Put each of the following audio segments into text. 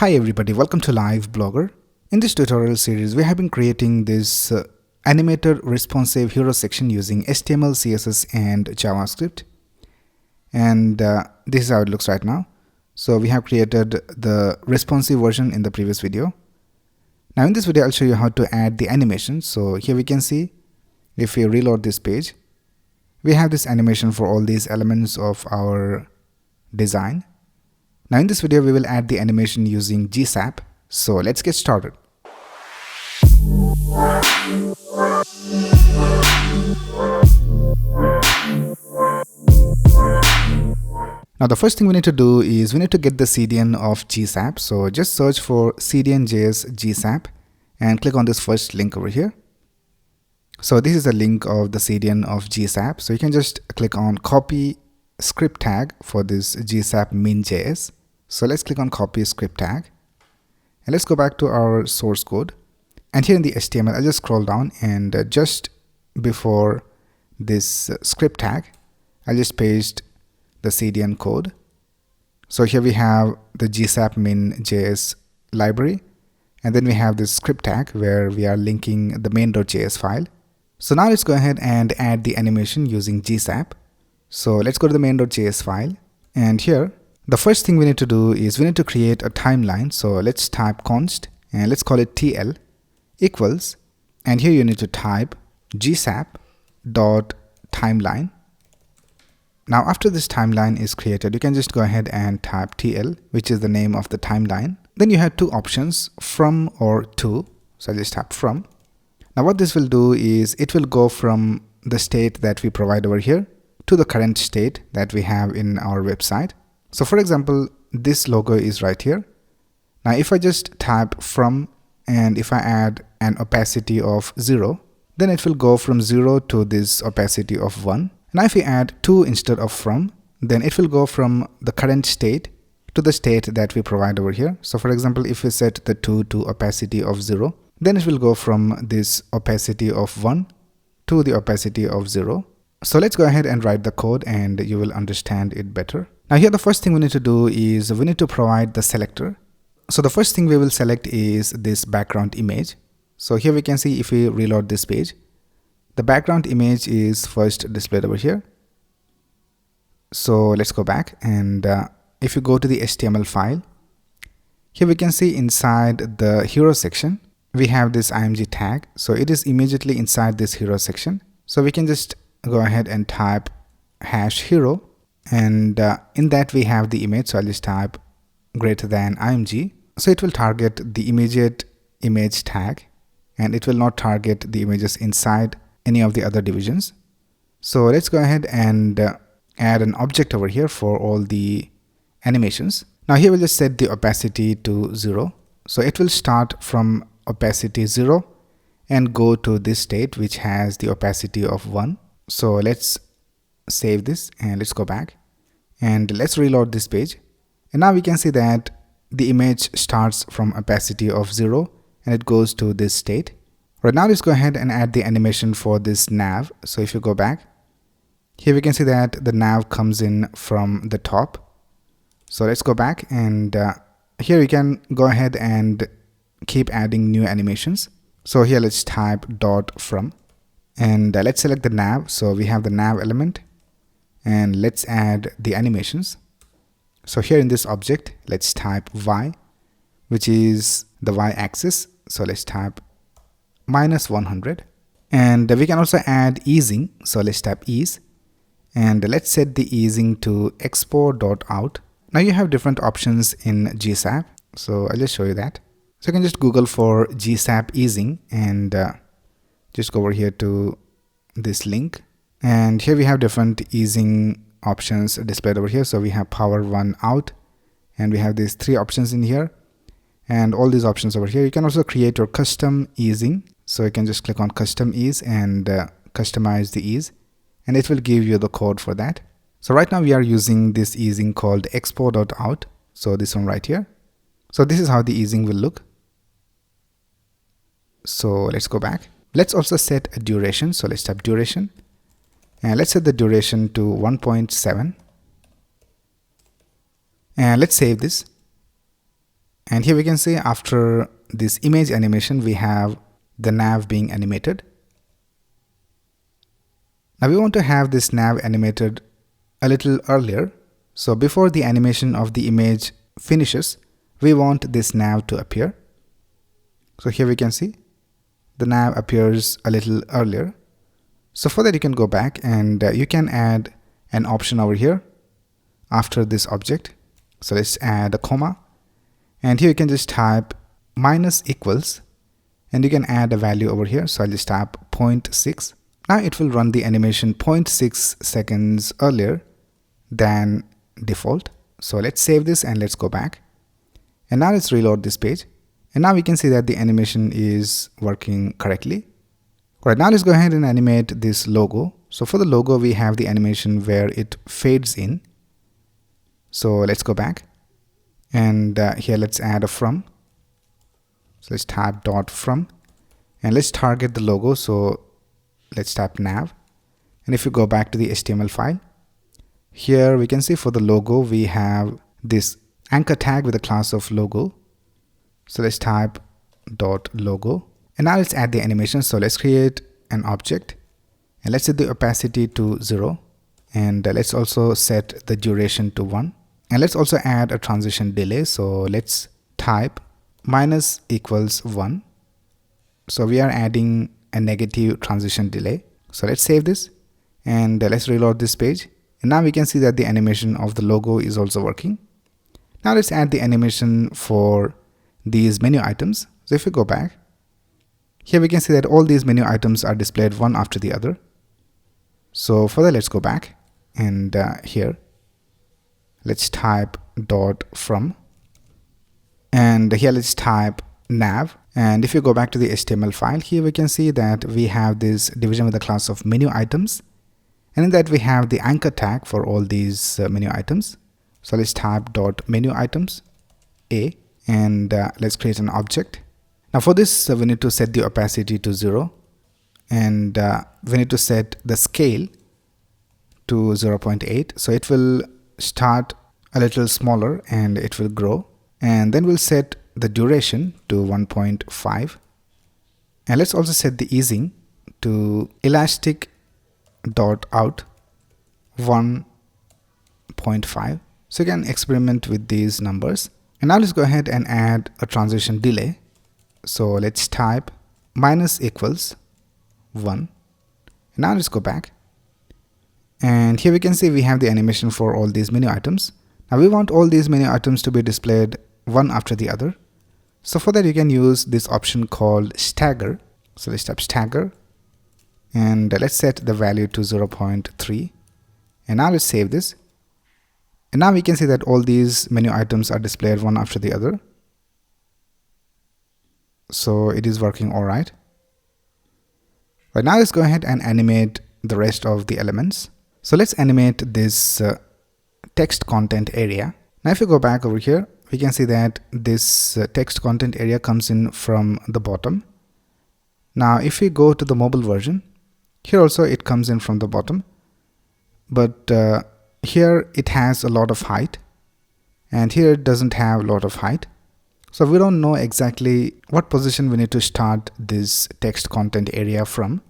Hi everybody, welcome to Live Blogger. In this tutorial series, we have been creating this animated responsive hero section using HTML, CSS and JavaScript. And this is how it looks right now. So we have created the responsive version in the previous video. Now in this video, I'll show you how to add the animation. So here we can see, if we reload this page, we have this animation for all these elements of our design. Now in this video, we will add the animation using GSAP. So let's get started. Now the first thing we need to do is we need to get the CDN of GSAP. So just search for CDN.js GSAP and click on this first link over here. So this is the link of the CDN of GSAP. So you can just click on copy script tag for this GSAP min.js. So let's click on copy script tag and let's go back to our source code. And here in the HTML, I'll just scroll down and just before this script tag, I'll just paste the CDN code. So here we have the GSAP min.js library, and then we have this script tag where we are linking the main.js file. So now let's go ahead and add the animation using GSAP. So let's go to the main.js file, and here the first thing we need to do is we need to create a timeline. So let's type const and let's call it TL equals, and here you need to type gsap.timeline. Now after this timeline is created, you can just go ahead and type TL, which is the name of the timeline. Then you have two options, from or to. So I'll just type from. Now what this will do is it will go from the state that we provide over here to the current state that we have in our website. So for example, this logo is right here. Now if I just type from and if I add an opacity of 0, then it will go from 0 to this opacity of 1. Now if we add to instead of from, then it will go from the current state to the state that we provide over here. So for example, if we set the to opacity of 0, then it will go from this opacity of 1 to the opacity of 0. So let's go ahead and write the code and you will understand it better. Now here the first thing we need to do is we need to provide the selector. So the first thing we will select is this background image. So here we can see if we reload this page, the background image is first displayed over here. So let's go back, and if you go to the HTML file, here we can see inside the hero section, we have this img tag. So it is immediately inside this hero section. So we can just go ahead and type #hero, and in that we have the image. So I'll just type greater than img. So it will target the immediate image tag, and it will not target the images inside any of the other divisions. So let's go ahead and add an object over here for all the animations. Now here we'll just set the opacity to 0. So it will start from opacity 0 and go to this state which has the opacity of 1. So let's save this and let's go back and let's reload this page. And now we can see that the image starts from opacity of 0 and it goes to this state. Right now let's go ahead and add the animation for this nav. So if you go back, here we can see that the nav comes in from the top. So let's go back, and here we can go ahead and keep adding new animations. So here let's type .from, and let's select the nav. So we have the nav element, and let's add the animations. So here in this object, let's type y, which is the y-axis. So let's type -100, and we can also add easing. So let's type ease, and let's set the easing to expo.out. Now you have different options in GSAP, so I'll just show you that. So you can just Google for GSAP easing and just go over here to this link, and here we have different easing options displayed over here. So we have power 1 out, and we have these 3 options in here, and all these options over here. You can also create your custom easing. So you can just click on custom ease and customize the ease, and it will give you the code for that. So right now we are using this easing called expo.out. So this one right here. So this is how the easing will look. So let's go back. Let's also set a duration. So let's type duration, and let's set the duration to 1.7, and let's save this. And here we can see after this image animation, we have the nav being animated. Now we want to have this nav animated a little earlier. So before the animation of the image finishes, we want this nav to appear. So here we can see the nav appears a little earlier. So for that, you can go back and you can add an option over here after this object. So let's add a comma, and here you can just type minus equals, and you can add a value over here. So I'll just type 0.6. Now it will run the animation 0.6 seconds earlier than default. So let's save this and let's go back. And now let's reload this page. And now we can see that the animation is working correctly. Alright, now let's go ahead and animate this logo. So for the logo, we have the animation where it fades in. So let's go back. And here let's add a from. So let's type dot from. And let's target the logo. So let's type nav. And if you go back to the HTML file, here we can see for the logo, we have this anchor tag with a class of logo. So let's type dot logo. And now let's add the animation. So let's create an object and let's set the opacity to 0. And let's also set the duration to 1. And let's also add a transition delay. So let's type minus equals 1. So we are adding a negative transition delay. So let's save this and let's reload this page. And now we can see that the animation of the logo is also working. Now let's add the animation for these menu items. So if we go back, here we can see that all these menu items are displayed one after the other. So for that, let's go back and here let's type dot from, and here let's type nav. And if you go back to the HTML file, here we can see that we have this division with the class of menu items, and in that we have the anchor tag for all these menu items. So let's type dot menu items a, and let's create an object. Now for this, we need to set the opacity to 0, and we need to set the scale to 0.8. So it will start a little smaller and it will grow, and then we'll set the duration to 1.5, and let's also set the easing to elastic dot out 1.5. So you can experiment with these numbers. And now let's go ahead and add a transition delay. So let's type minus equals 1. And now let's go back, and here we can see we have the animation for all these menu items. Now we want all these menu items to be displayed one after the other. So for that, you can use this option called stagger. So let's type stagger, and let's set the value to 0.3. And now let's save this. And now we can see that all these menu items are displayed one after the other. So it is working all right. Right, now let's go ahead and animate the rest of the elements. So let's animate this text content area. Now if you go back over here, we can see that this text content area comes in from the bottom. Now if we go to the mobile version, here also it comes in from the bottom, but here it has a lot of height, and here it doesn't have a lot of height. So we don't know exactly what position we need to start this text content area from.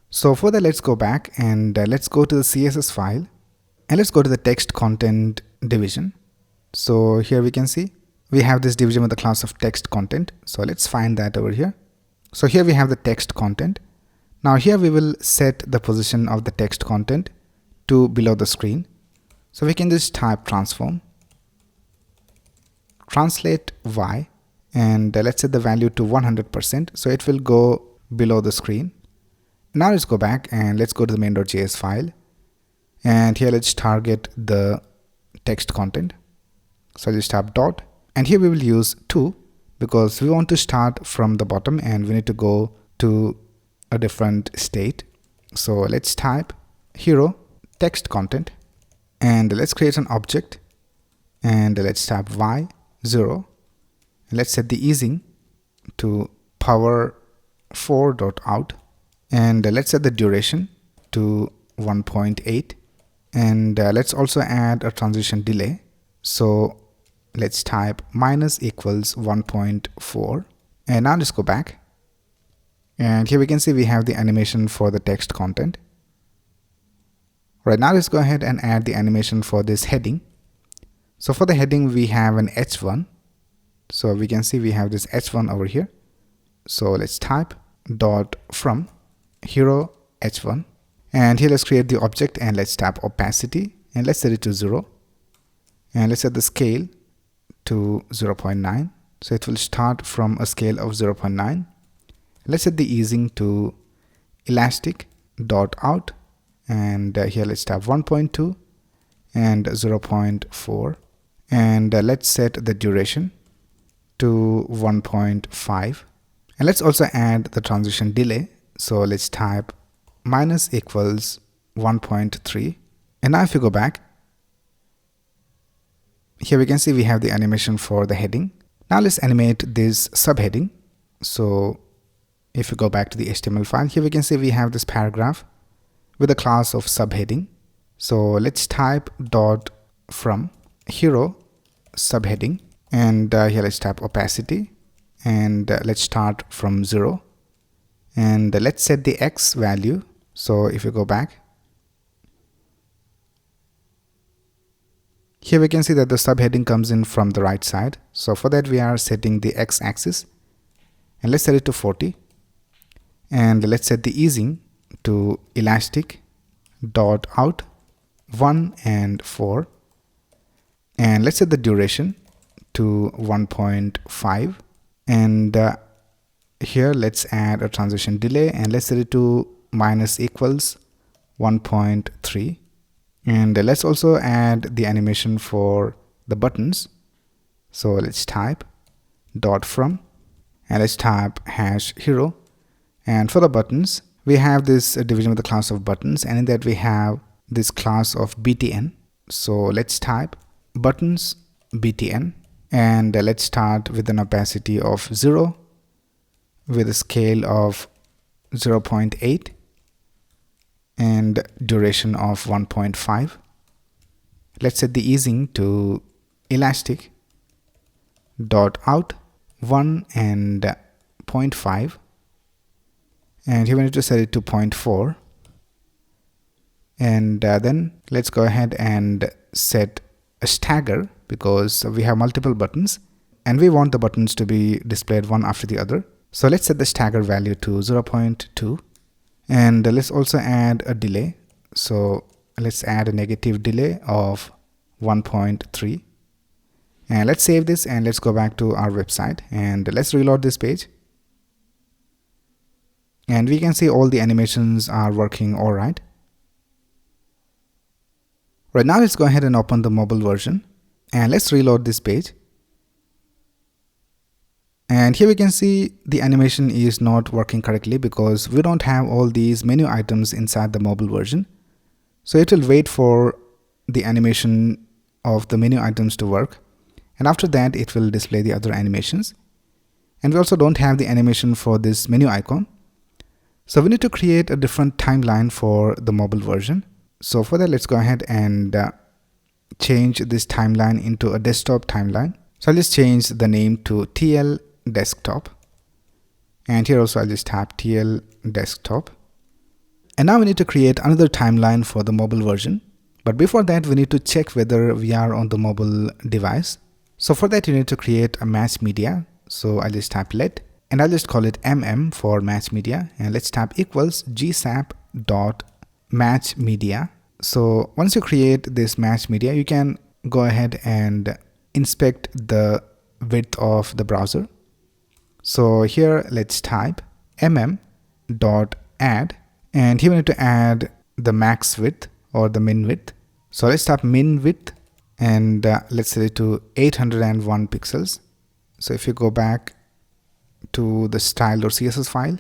So for that, let's go back and let's go to the CSS file, and let's go to the text content division. So here we can see we have this division with the class of text content. So let's find that over here. So here we have the text content. Now here we will set the position of the text content to below the screen. So we can just type transform, translate y, and let's set the value to 100%. So it will go below the screen. Now let's go back and let's go to the main.js file, and here let's target the text content. So I'll just type dot, and here we will use 2 because we want to start from the bottom and we need to go to a different state. So let's type hero text content, and let's create an object, and let's type y 0, and let's set the easing to power4.out, and let's set the duration to 1.8, and let's also add a transition delay. So let's type minus equals 1.4. And now let's go back. And here we can see we have the animation for the text content. Right now let's go ahead and add the animation for this heading. So for the heading we have an h1. So we can see we have this h1 over here. So let's type dot from hero h1. And here let's create the object and let's tap opacity and let's set it to 0. And let's set the scale to 0.9. So it will start from a scale of 0.9. Let's set the easing to elastic dot out. And here let's tap 1.2 and 0.4. And let's set the duration to 1.5. And let's also add the transition delay. So let's type minus equals 1.3. And now if you go back, here we can see we have the animation for the heading. Now let's animate this subheading. So if you go back to the HTML file, here we can see we have this paragraph with a class of subheading. So let's type dot from hero subheading. And here let's type opacity. And let's start from 0. And let's set the X value. So if you go back, here we can see that the subheading comes in from the right side. So for that we are setting the X axis. And let's set it to 40. And let's set the easing to elastic dot out 1 and 4. And let's set the duration to 1.5. And here let's add a transition delay and let's set it to minus equals 1.3. And let's also add the animation for the buttons. So let's type dot from and let's type hash hero. And for the buttons, we have this division with the class of buttons, and in that we have this class of btn. So let's type buttons btn. And let's start with an opacity of 0 with a scale of 0.8 and duration of 1.5. Let's set the easing to elastic dot out 1 and 0.5. And here we need to set it to 0.4. And then let's go ahead and set a stagger, because we have multiple buttons and we want the buttons to be displayed one after the other. So let's set the stagger value to 0.2. And let's also add a delay. So let's add a negative delay of 1.3. And let's save this and let's go back to our website and let's reload this page. And we can see all the animations are working all right. Right now let's go ahead and open the mobile version and let's reload this page. And here we can see the animation is not working correctly because we don't have all these menu items inside the mobile version. So it will wait for the animation of the menu items to work, and after that it will display the other animations. And we also don't have the animation for this menu icon. So we need to create a different timeline for the mobile version. So for that, let's go ahead and change this timeline into a desktop timeline. So I'll just change the name to TL desktop. And here also I'll just tap TL desktop. And now we need to create another timeline for the mobile version. But before that, we need to check whether we are on the mobile device. So for that, you need to create a match media. So I'll just type let, and I'll just call it mm for match media. And let's tap equals GSAP dot match media. So once you create this match media, you can go ahead and inspect the width of the browser. So here let's type mm.add, and here we need to add the max width or the min width. So let's type min width and let's set it to 801 pixels. So if you go back to the style.css file,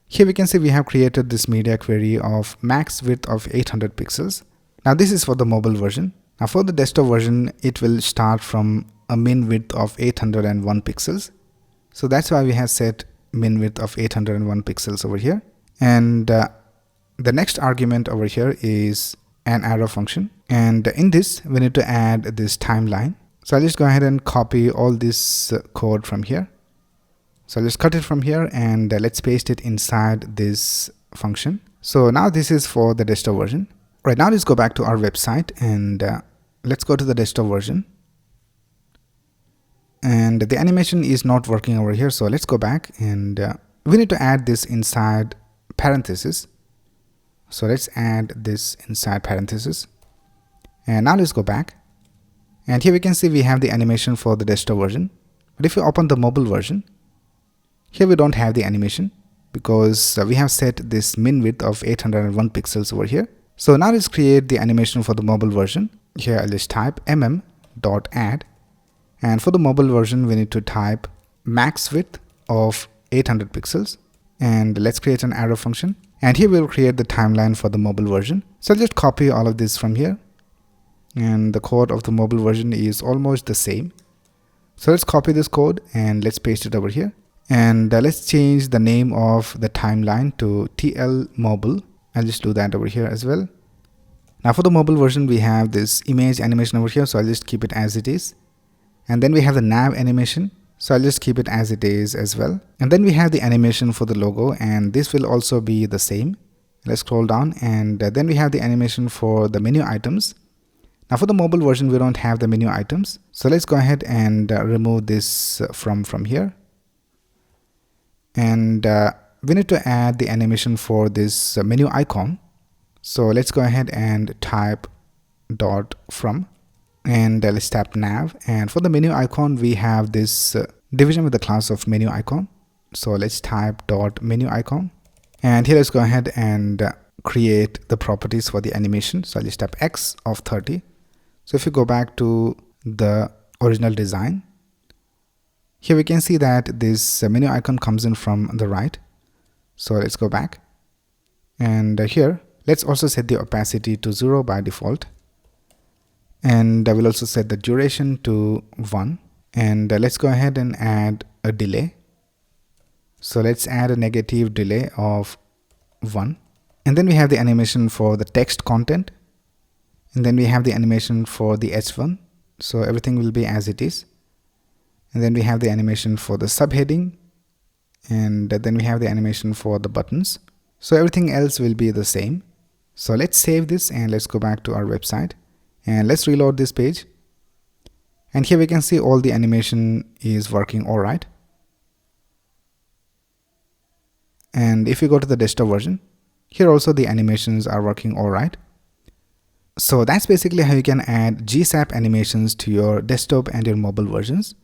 here we can see we have created this media query of max width of 800 pixels. Now this is for the mobile version. Now for the desktop version, it will start from a min width of 801 pixels. So that's why we have set min width of 801 pixels over here. And the next argument over here is an arrow function. And in this, we need to add this timeline. So I'll just go ahead and copy all this code from here. So I'll just cut it from here and let's paste it inside this function. So now this is for the desktop version. Right now let's go back to our website and let's go to the desktop version. And the animation is not working over here. So let's go back and we need to add this inside parentheses. So let's add this inside parentheses. And now let's go back. And here we can see we have the animation for the desktop version. But if you open the mobile version, here we don't have the animation because we have set this min width of 801 pixels over here. So now let's create the animation for the mobile version. Here I'll just type mm.add. And for the mobile version, we need to type max width of 800 pixels. And let's create an arrow function. And here we'll create the timeline for the mobile version. So I'll just copy all of this from here. And the code of the mobile version is almost the same. So let's copy this code and let's paste it over here. And let's change the name of the timeline to TL mobile. I'll just do that over here as well. Now for the mobile version, we have this image animation over here. So I'll just keep it as it is. And then we have the nav animation. So I'll just keep it as it is as well. And then we have the animation for the logo, and this will also be the same. Let's scroll down, and then we have the animation for the menu items. Now for the mobile version, we don't have the menu items. So let's go ahead and remove this from here. And we need to add the animation for this menu icon. So let's go ahead and type dot from. And let's tap nav, and for the menu icon we have this division with the class of menu icon. So let's type dot menu icon, and here let's go ahead and create the properties for the animation. So I'll just tap X of 30. So if you go back to the original design, here we can see that this menu icon comes in from the right. So let's go back, and here let's also set the opacity to 0 by default. And I will also set the duration to 1. And let's go ahead and add a delay. So let's add a negative delay of 1. And then we have the animation for the text content. And then we have the animation for the H1. So everything will be as it is. And then we have the animation for the subheading. And then we have the animation for the buttons. So everything else will be the same. So let's save this and let's go back to our website. And let's reload this page. And here we can see all the animation is working all right. And if you go to the desktop version, here also the animations are working all right. So that's basically how you can add GSAP animations to your desktop and your mobile versions.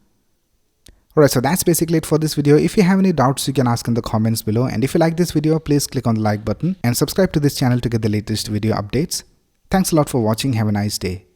Alright, so that's basically it for this video. If you have any doubts, you can ask in the comments below. And if you like this video, please click on the like button and subscribe to this channel to get the latest video updates. Thanks a lot for watching. Have a nice day.